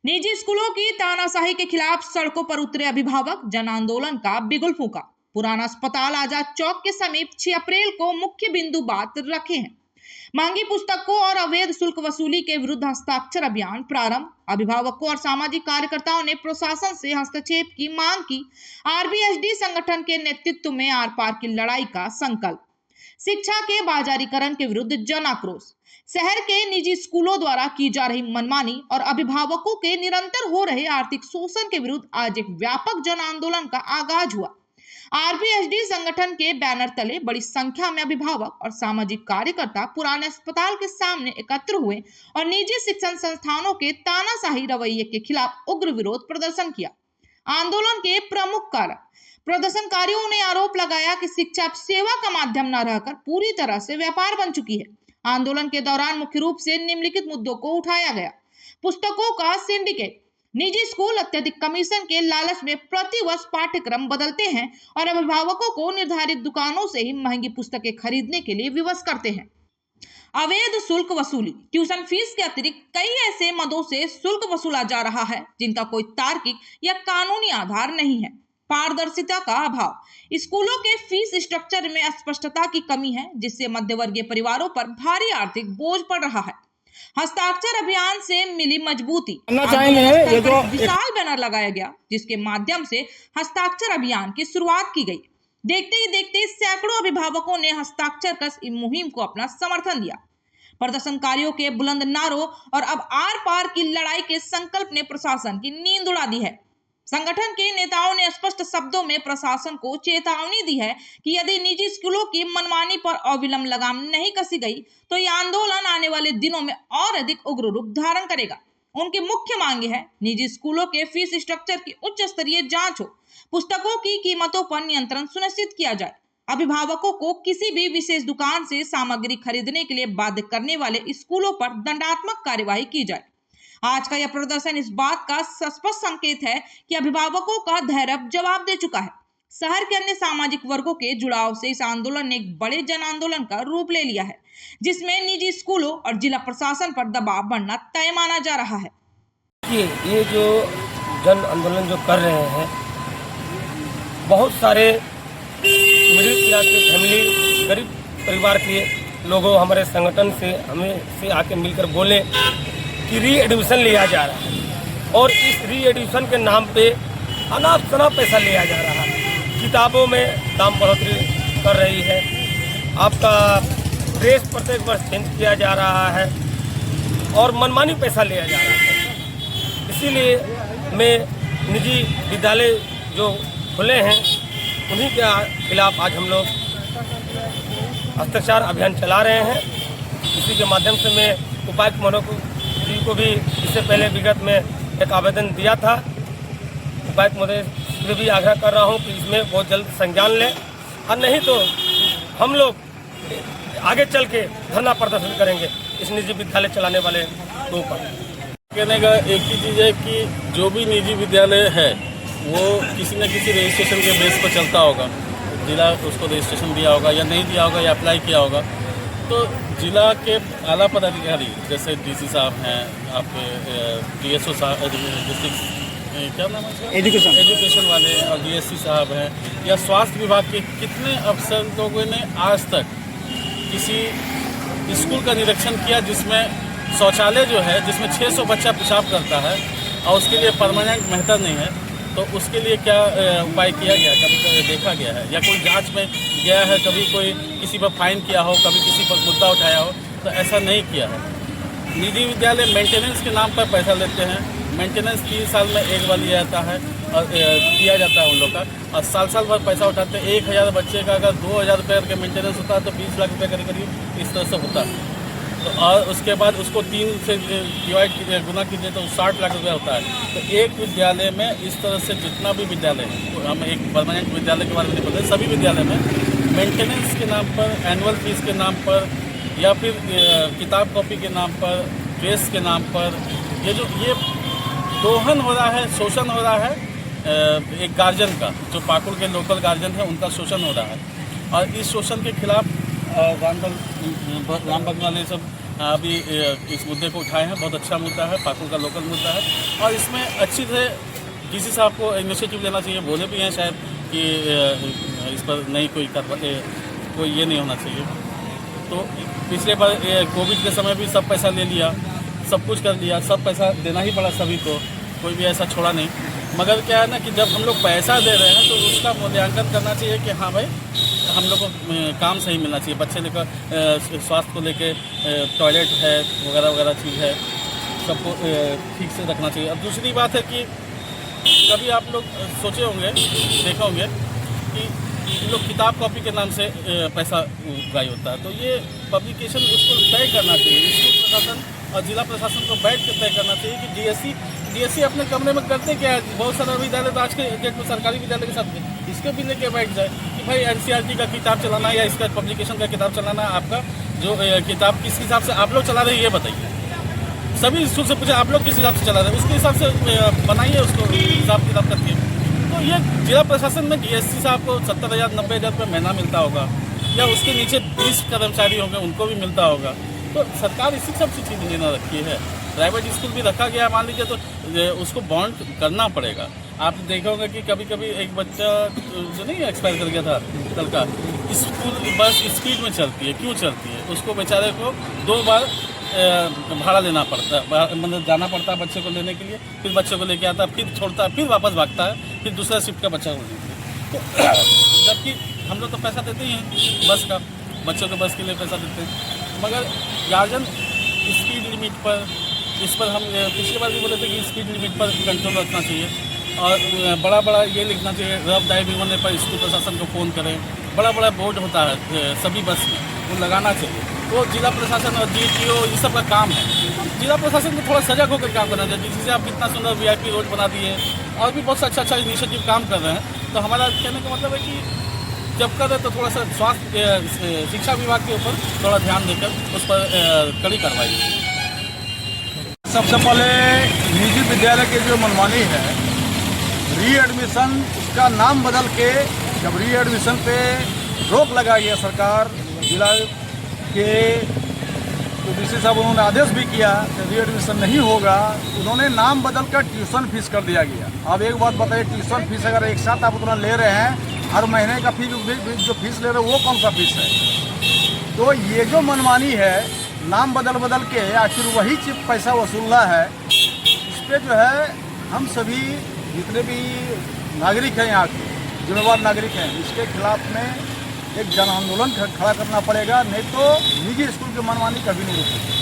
निजी स्कूलों की तानाशाही के खिलाफ सड़कों पर उतरे अभिभावक, जन आंदोलन का बिगुल फूंका। पुराना अस्पताल आजाद चौक के समीप 6 अप्रैल को मुख्य बिंदु बात रखे हैं। मांगी पुस्तकों और अवैध शुल्क वसूली के विरुद्ध हस्ताक्षर अभियान प्रारंभ। अभिभावकों और सामाजिक कार्यकर्ताओं ने प्रशासन से हस्तक्षेप की मांग की। आरबीएसडी संगठन के नेतृत्व में आर पार की लड़ाई का संकल्प। शिक्षा के बाजारीकरण के विरुद्ध जन आक्रोश। शहर के निजी स्कूलों द्वारा की जा रही मनमानी और अभिभावकों के निरंतर हो रहे आर्थिक शोषण के विरुद्ध आज एक व्यापक जन आंदोलन का आगाज हुआ। आरबीएसडी संगठन के बैनर तले बड़ी संख्या में अभिभावक और सामाजिक कार्यकर्ता पुराने अस्पताल के सामने एकत्र हुए और निजी शिक्षण संस्थानों के तानाशाही रवैये के खिलाफ उग्र विरोध प्रदर्शन किया। आंदोलन के प्रमुख कारक। प्रदर्शनकारियों ने आरोप लगाया कि शिक्षा सेवा का माध्यम न रहकर पूरी तरह से व्यापार बन चुकी है। आंदोलन के दौरान मुख्य रूप से निम्नलिखित मुद्दों को उठाया गया। पुस्तकों का सिंडिकेट। निजी स्कूल अत्यधिक कमीशन के लालच में प्रतिवर्ष पाठ्यक्रम बदलते हैं और अभिभावकों को निर्धारित दुकानों से ही महंगी पुस्तकें खरीदने के लिए विवश करते हैं। अवैध शुल्क वसूली। ट्यूशन फीस के अतिरिक्त कई ऐसे मदों से शुल्क वसूला जा रहा है जिनका कोई तार्किक या कानूनी आधार नहीं है। पारदर्शिता का अभाव। स्कूलों के फीस स्ट्रक्चर में स्पष्टता की कमी है, जिससे मध्यवर्गीय परिवारों पर भारी आर्थिक बोझ पड़ रहा है। हस्ताक्षर अभियान से मिली मजबूती। विशाल बैनर लगाया गया जिसके माध्यम से हस्ताक्षर अभियान की शुरुआत की गई। देखते ही देखते सैकड़ों अभिभावकों ने हस्ताक्षर कर इस मुहिम को अपना समर्थन दिया। प्रदर्शनकारियों के बुलंद नारों और अब आर पार की लड़ाई के संकल्प ने प्रशासन की नींद उड़ा दी है। संगठन के नेताओं ने स्पष्ट शब्दों में प्रशासन को चेतावनी दी है कि यदि निजी स्कूलों की मनमानी पर अविलंब लगाम नहीं कसी गई तो यह आंदोलन आने वाले दिनों में और अधिक उग्र रूप धारण करेगा। उनकी मुख्य मांगे है निजी स्कूलों के फीस स्ट्रक्चर की उच्च स्तरीय जांच हो, पुस्तकों की कीमतों पर नियंत्रण सुनिश्चित किया जाए, अभिभावकों को किसी भी विशेष दुकान से सामग्री खरीदने के लिए बाध्य करने वाले स्कूलों पर दंडात्मक कार्यवाही की जाए। आज का यह प्रदर्शन इस बात का स्पष्ट संकेत है कि अभिभावकों का धैर्य अब जवाब दे चुका है। शहर के अन्य सामाजिक वर्गों के जुड़ाव से इस आंदोलन ने एक बड़े जन आंदोलन का रूप ले लिया है, जिसमें निजी स्कूलों और जिला प्रशासन पर दबाव बढ़ना तय माना जा रहा है। ये जो जन आंदोलन जो कर रहे हैं, बहुत सारे मिडिल क्लास के फैमिली, गरीब परिवार के लोगों हमारे संगठन से हमें से आके मिलकर बोले कि री एडमिशन लिया जा रहा है और इस री एडमिशन के नाम पे अनाप शनाप पैसा लिया जा रहा है। किताबों में दाम बढ़ोतरी कर रही है, आपका ड्रेस प्रत्येक वर्ष चेंज किया जा रहा है और मनमानी पैसा लिया जा रहा है। इसीलिए मैं निजी विद्यालय जो खुले हैं उन्हीं के खिलाफ आज हम लोग हस्ताक्षर अभियान चला रहे हैं। इसी के माध्यम से मैं उपायुक्त महोदय जी को भी इससे पहले विगत में एक आवेदन दिया था। उपायुक्त महोदय से भी आग्रह कर रहा हूं कि इसमें बहुत जल्द संज्ञान लें और नहीं तो हम लोग आगे चल के धरना प्रदर्शन करेंगे इस निजी विद्यालय चलाने वाले के ऊपर। कहने का एक ही चीज़ है कि जो भी निजी विद्यालय है वो किसी न किसी रजिस्ट्रेशन के बेस पर चलता होगा। जिला उसको रजिस्ट्रेशन दिया होगा या नहीं दिया होगा या अप्लाई किया होगा, तो जिला के आला पदाधिकारी जैसे डीसी साहब हैं, आपके डीएसओ साहब, डिस्ट्रिक्ट क्या नाम है, एजुकेशन वाले और डीएससी साहब हैं, या स्वास्थ्य विभाग के कितने अफसर लोगों ने आज तक किसी स्कूल का निरीक्षण किया जिसमें शौचालय जो है जिसमें 600 बच्चा पेशाब करता है और उसके लिए परमानेंट मेहतर नहीं है, तो उसके लिए क्या उपाय किया गया, कभी देखा गया है या कोई जांच में गया है, कभी कोई किसी पर फाइन किया हो, कभी किसी पर मुद्दा उठाया हो, तो ऐसा नहीं किया है। निजी विद्यालय मेंटेनेंस के नाम पर पैसा लेते हैं। मेंटेनेंस 3 साल में एक बार लिया जाता है और किया जाता है उन लोग का, और साल भर पैसा उठाते हैं। 1000 बच्चे का अगर 2000 रुपये का मेंटेनेंस होता है तो 20 लाख रुपये करीब इस तरह से होता है। तो और उसके बाद उसको 3 से डिवाइड कीजिए, गुना कीजिए तो 60 लाख रुपया होता है। तो एक विद्यालय में इस तरह से जितना भी विद्यालय है, तो हम एक परमानेंट विद्यालय के बारे में नहीं पता, सभी विद्यालय में मेंटेनेंस के नाम पर, एनुअल फीस के नाम पर या फिर किताब कॉपी के नाम पर, ड्रेस के नाम पर ये दोहन हो रहा है, शोषण हो रहा है। एक गार्जियन का, जो पाकुड़ के लोकल गार्जियन है, उनका शोषण हो रहा है और इस शोषण के खिलाफ रामबाग वाले सब अभी इस मुद्दे को उठाए हैं। बहुत अच्छा मुद्दा है, पाकुड़ का लोकल मुद्दा है और इसमें अच्छी से डीसी साहब को इनिशिएटिव लेना चाहिए। बोले भी हैं शायद कि इस पर नहीं कोई ये नहीं होना चाहिए। तो पिछले बार कोविड के समय भी सब पैसा ले लिया, सब कुछ कर लिया, सब पैसा देना ही पड़ा सभी को, कोई भी ऐसा छोड़ा नहीं। मगर क्या है ना कि जब हम लोग पैसा दे रहे हैं तो उसका मूल्यांकन करना चाहिए कि हाँ भाई हम लोग को काम सही मिलना चाहिए। बच्चे लेकर स्वास्थ्य को लेके टॉयलेट है वगैरह वगैरह चीज़ है, सबको ठीक से रखना चाहिए। अब दूसरी बात है कि कभी आप लोग सोचे होंगे, देखे होंगे कि लोग किताब कॉपी के नाम से पैसा उगाई होता है। तो ये पब्लिकेशन उसको तय करना चाहिए, स्कूल प्रशासन और जिला प्रशासन को बैठ के तय करना चाहिए कि डीएससी अपने कमरे में करते क्या है। बहुत सारा विद्यालय तो आज के डेट में सरकारी विद्यालय के साथ इसके भी लेके बैठ जाए कि भाई एनसीईआरटी का किताब चलाना या इसका पब्लिकेशन का किताब चलाना, आपका जो किताब किस हिसाब से आप लोग चला रहे हैं ये बताइए। सभी स्कूल से पूछे आप लोग किस हिसाब से चला रहे हैं, उसके हिसाब से बनाइए उसको हिसाब किताब करके। तो ये जिला प्रशासन में डीएससी साहब को 70,000 90,000 रुपये महीना मिलता होगा या उसके नीचे 20 कर्मचारी होंगे उनको भी मिलता होगा। तो सरकार इसी सब से चीज़ लेना रखी है। प्राइवेट स्कूल भी रखा गया मान लीजिए तो उसको बॉन्ड करना पड़ेगा। आप देखे होंगे कि कभी कभी एक बच्चा जो नहीं एक्सपायर कर गया था कल का, स्कूल बस स्पीड में चलती है, क्यों चलती है? उसको बेचारे को 2 बार भाड़ा लेना पड़ता है, मतलब जाना पड़ता है बच्चे को लेने के लिए, फिर बच्चे को लेके आता है, फिर छोड़ता है, फिर वापस भागता है, फिर दूसरा शिफ्ट का बच्चा को लेने के लिए। तो जबकि हम लोग तो पैसा देते ही हैं बस का, बच्चों के बस के लिए पैसा देते हैं। मगर गार्जियन स्पीड लिमिट पर, इस पर हम पिछली बार भी बोले थे कि स्पीड लिमिट पर कंट्रोल रखना चाहिए और बड़ा बड़ा ये लिखना चाहिए, रफ ड्राइविंग होने पर स्कूल प्रशासन को फ़ोन करें। बड़ा बड़ा बोर्ड होता है सभी बस में, वो लगाना चाहिए। तो जिला प्रशासन और DTO ये सब का काम है। तो जिला प्रशासन को थोड़ा सजग होकर काम करना चाहिए। जिससे आप कितना सुंदर VIP रोड बना दिए और भी बहुत सा अच्छा इनिशिएटिव काम कर रहे हैं। तो हमारा कहने का मतलब है कि जब कर रहे तो थोड़ा सा स्वास्थ्य शिक्षा विभाग के ऊपर थोड़ा ध्यान देकर उस पर कड़ी कार्रवाई। सबसे पहले निजी विद्यालय की जो मनमानी है, रीएडमिशन उसका नाम बदल के जब रीएडमिशन पे रोक लगा गया सरकार, जिला के तो डीसी साहब उन्होंने आदेश भी किया कि रीएडमिशन नहीं होगा, उन्होंने नाम बदल कर ट्यूशन फीस कर दिया गया। अब एक बात बताइए, ट्यूशन फीस अगर एक साथ आप उतना ले रहे हैं, हर महीने का फीस जो फीस ले रहे हैं वो कौन सा फीस है? तो ये जो मनमानी है, नाम बदल बदल के आखिर वही पैसा वसूलना है, इस पर जो है हम सभी जितने भी नागरिक हैं, यहाँ के जिम्मेवार नागरिक हैं, इसके खिलाफ में एक जन आंदोलन खड़ा करना पड़ेगा। नहीं तो निजी स्कूल की मनमानी कभी नहीं रुकेगी।